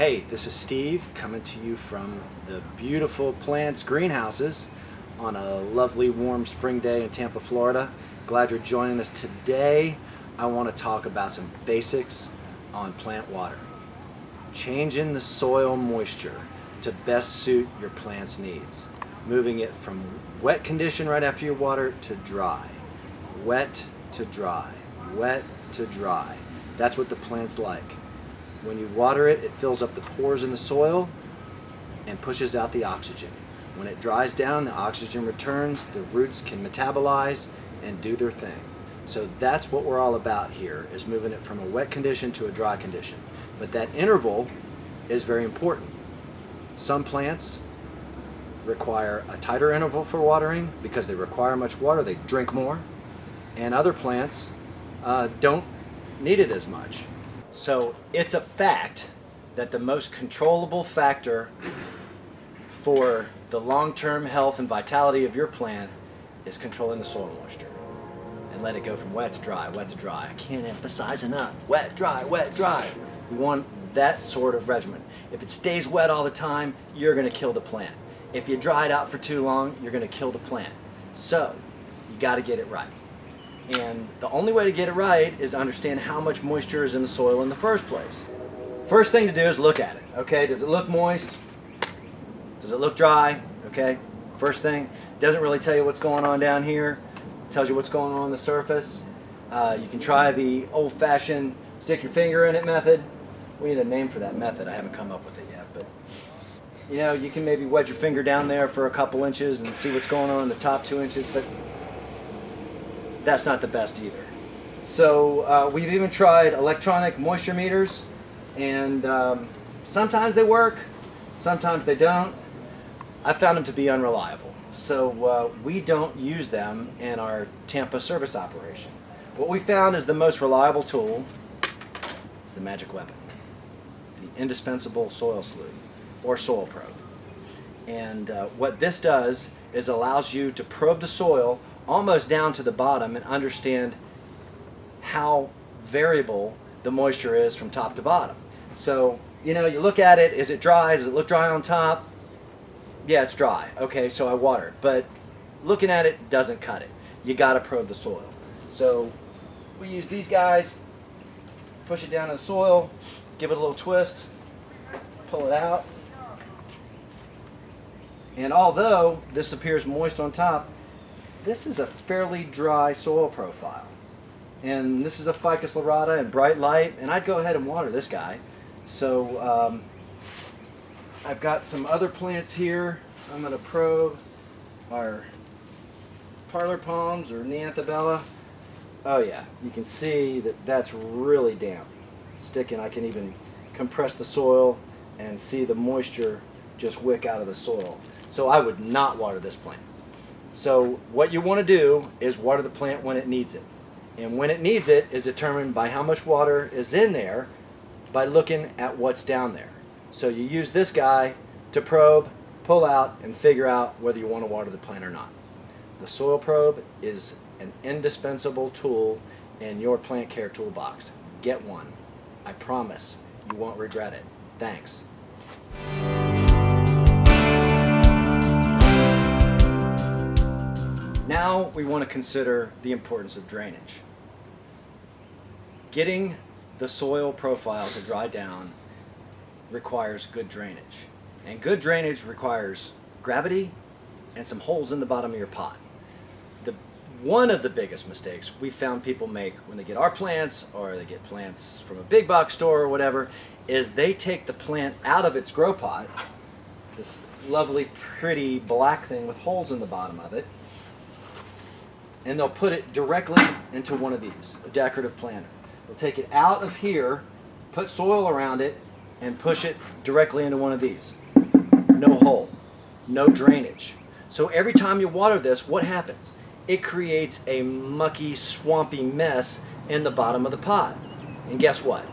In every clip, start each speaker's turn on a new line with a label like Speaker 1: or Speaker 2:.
Speaker 1: Hey, this is Steve coming to you from the beautiful PLANTZ greenhouses on a lovely warm spring day in Tampa, Florida. Glad you're joining us today. I want to talk about some basics on plant water. Changing the soil moisture to best suit your plant's needs. Moving it from wet condition right after you water to dry. Wet to dry. Wet to dry. That's what the plant's like. When you water it, it fills up the pores in the soil and pushes out the oxygen. When it dries down, the oxygen returns, the roots can metabolize and do their thing. So that's what we're all about here, is moving it from a wet condition to a dry condition. But that interval is very important. Some plants require a tighter interval for watering because they require much water, they drink more, and other plants don't need it as much. So it's a fact that the most controllable factor for the long-term health and vitality of your plant is controlling the soil moisture. And let it go from wet to dry, wet to dry. I can't emphasize enough. Wet, dry, wet, dry. You want that sort of regimen. If it stays wet all the time, you're going to kill the plant. If you dry it out for too long, you're going to kill the plant. So you got to get it right. And the only way to get it right is to understand how much moisture is in the soil in the first place. First thing to do is look at it. Okay, does it look moist? Does it look dry? Okay, first thing. Doesn't really tell you what's going on down here. It tells you what's going on the surface. You can try the old-fashioned stick your finger in it method. We need a name for that method. I haven't come up with it yet, but you know, you can maybe wedge your finger down there for a couple inches and see what's going on in the top 2 inches, but that's not the best either. So we've even tried electronic moisture meters, and sometimes they work, sometimes they don't. I found them to be unreliable. So we don't use them in our Tampa service operation. What we found is the most reliable tool is the magic weapon, the indispensable soil sleuth or soil probe. And what this does is allows you to probe the soil almost down to the bottom and understand how variable the moisture is from top to bottom. So, you know, you look at it, is it dry? Does it look dry on top? Yeah, it's dry. Okay, so I water it. But looking at it doesn't cut it. You got to probe the soil. So we use these guys, push it down in the soil, give it a little twist, pull it out. And although this appears moist on top, this is a fairly dry soil profile. And this is a ficus lyrata in bright light, and I'd go ahead and water this guy. So I've got some other plants here. I'm going to probe our parlor palms or neanthobella. Oh yeah, you can see that that's really damp. Sticking, I can even compress the soil and see the moisture just wick out of the soil. So I would not water this plant. So what you want to do is water the plant when it needs it. And when it needs it is determined by how much water is in there by looking at what's down there. So you use this guy to probe, pull out, and figure out whether you want to water the plant or not. The soil probe is an indispensable tool in your plant care toolbox. Get one. I promise you won't regret it. Thanks. Now we want to consider the importance of drainage. Getting the soil profile to dry down requires good drainage. And good drainage requires gravity and some holes in the bottom of your pot. One of the biggest mistakes we found people make when they get our plants or they get plants from a big box store or whatever is they take the plant out of its grow pot, this lovely pretty black thing with holes in the bottom of it, and they'll put it directly into one of these, a decorative planter. They'll take it out of here, put soil around it, and push it directly into one of these. No hole, no drainage. So every time you water this, what happens? It creates a mucky, swampy mess in the bottom of the pot. And guess what?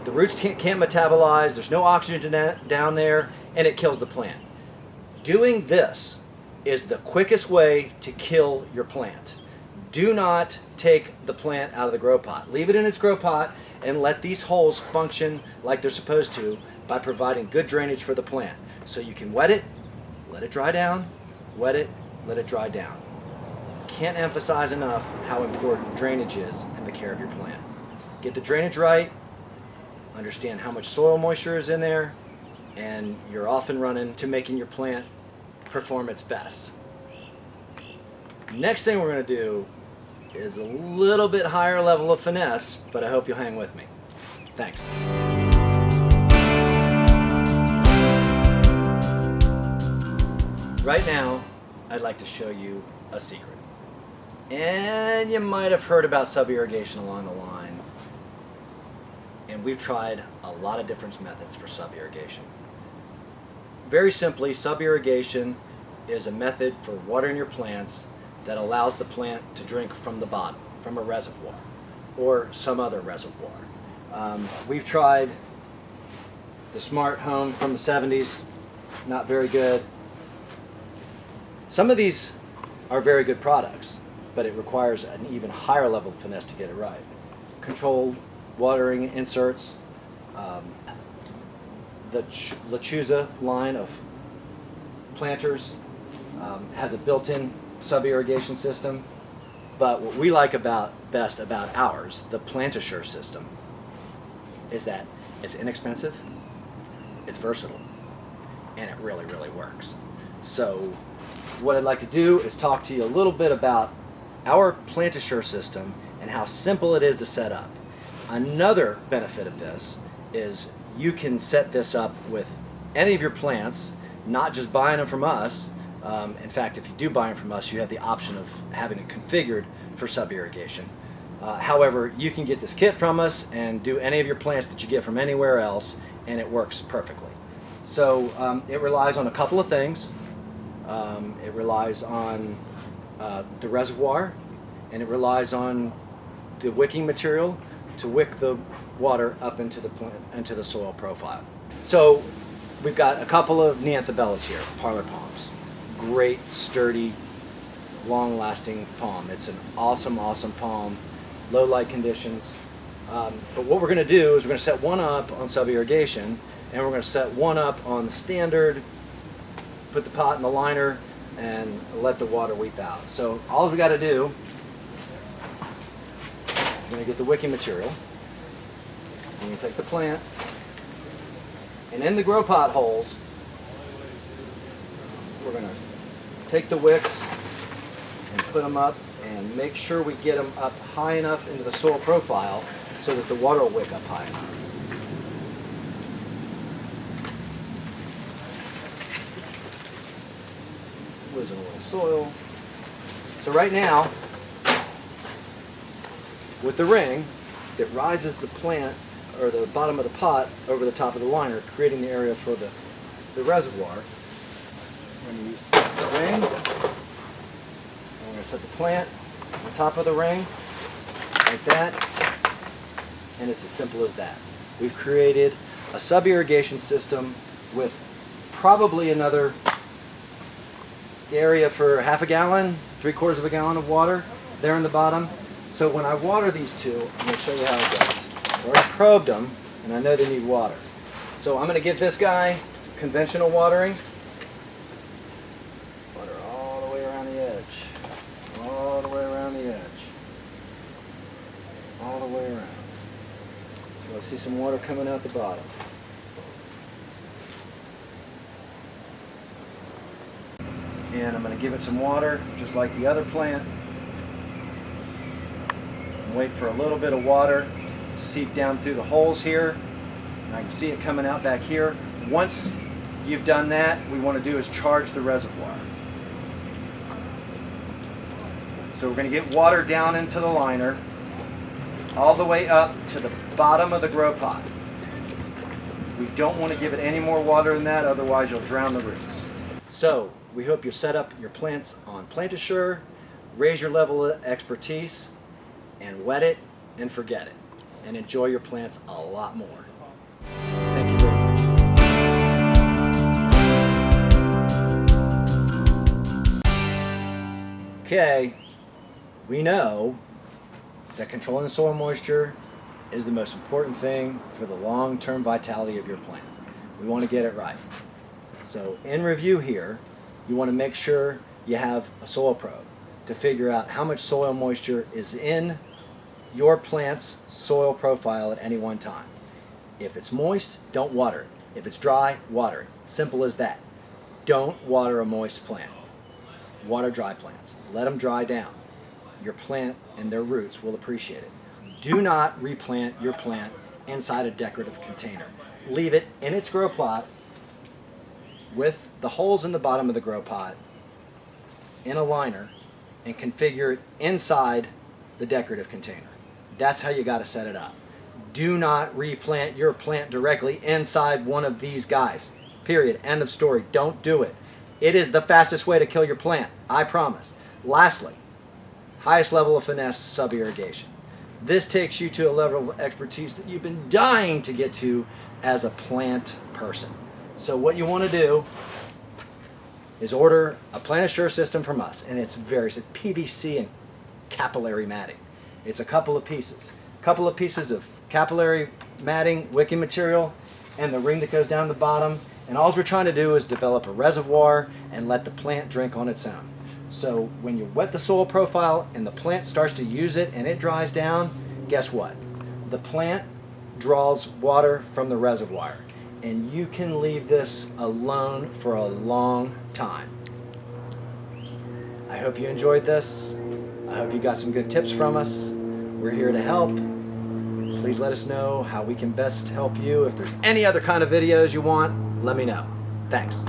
Speaker 1: The roots can't metabolize, there's no oxygen down there, and it kills the plant. Doing this is the quickest way to kill your plant. Do not take the plant out of the grow pot. Leave it in its grow pot and let these holes function like they're supposed to by providing good drainage for the plant. So you can wet it, let it dry down, wet it, let it dry down. Can't emphasize enough how important drainage is in the care of your plant. Get the drainage right, understand how much soil moisture is in there, and you're off and running to making your plant perform its best. Next thing we're going to do is a little bit higher level of finesse, but I hope you'll hang with me. Thanks. Right now, I'd like to show you a secret. And you might have heard about sub-irrigation along the line. And we've tried a lot of different methods for sub-irrigation. Very simply, sub-irrigation is a method for watering your plants that allows the plant to drink from the bottom, from a reservoir, or some other reservoir. We've tried the Smart Home from the 70s, not very good. Some of these are very good products, but it requires an even higher level of finesse to get it right. Controlled watering inserts, the Lechuza line of planters has a built-in sub-irrigation system, but what we like best about ours, the PlantAssure system, is that it's inexpensive, it's versatile, and it really, really works. So what I'd like to do is talk to you a little bit about our PlantAssure system and how simple it is to set up. Another benefit of this is you can set this up with any of your plants, not just buying them from us. In fact, if you do buy them from us, you have the option of having it configured for sub-irrigation. However, you can get this kit from us and do any of your plants that you get from anywhere else, and it works perfectly. So it relies on a couple of things. It relies on the reservoir, and it relies on the wicking material to wick the water up into the plant, into the soil profile. So we've got a couple of Neanthobellas here, parlor palms. Great, sturdy, long-lasting palm. It's an awesome, awesome palm. Low light conditions. But what we're going to do is we're going to set one up on sub-irrigation, and we're going to set one up on the standard, put the pot in the liner, and let the water weep out. So all we got to do, we're going to get the wicking material. You're going to take the plant, and in the grow pot holes, we're going to take the wicks and put them up and make sure we get them up high enough into the soil profile so that the water will wick up high enough. Losing a little soil. So right now, with the ring, it rises the plant, or the bottom of the pot, over the top of the liner, creating the area for the reservoir. We're going to use the ring, and we're going to set the plant on top of the ring, like that, and it's as simple as that. We've created a sub-irrigation system with probably another area for half a gallon, 3/4 of a gallon of water there in the bottom. So when I water these two, I'm going to show you how it goes. I've already probed them, and I know they need water. So I'm going to give this guy conventional watering. Water all the way around the edge. All the way around the edge. All the way around. So I see some water coming out the bottom. And I'm going to give it some water, just like the other plant. And wait for a little bit of water to seep down through the holes here. And I can see it coming out back here. Once you've done that, what we want to do is charge the reservoir. So we're going to get water down into the liner, all the way up to the bottom of the grow pot. We don't want to give it any more water than that, otherwise you'll drown the roots. So we hope you set up your plants on PlantAssure, raise your level of expertise, and wet it and forget it, and enjoy your plants a lot more. Thank you very much. Okay, we know that controlling the soil moisture is the most important thing for the long-term vitality of your plant. We want to get it right. So in review here, you want to make sure you have a soil probe to figure out how much soil moisture is in your plant's soil profile at any one time. If it's moist, don't water it. If it's dry, water it. Simple as that. Don't water a moist plant. Water dry plants. Let them dry down. Your plant and their roots will appreciate it. Do not replant your plant inside a decorative container. Leave it in its grow pot with the holes in the bottom of the grow pot in a liner and configure it inside the decorative container. That's how you got to set it up. Do not replant your plant directly inside one of these guys. Period. End of story. Don't do it. It is the fastest way to kill your plant. I promise. Lastly, highest level of finesse, sub-irrigation. This takes you to a level of expertise that you've been dying to get to as a plant person. So what you want to do is order a PlantAssure system from us, and it's PVC and capillary matting. It's a couple of pieces. Of capillary matting, wicking material, and the ring that goes down the bottom. And all we're trying to do is develop a reservoir and let the plant drink on its own. So when you wet the soil profile and the plant starts to use it and it dries down, guess what? The plant draws water from the reservoir. And you can leave this alone for a long time. I hope you enjoyed this. I hope you got some good tips from us. We're here to help. Please let us know how we can best help you. If there's any other kind of videos you want, let me know. Thanks.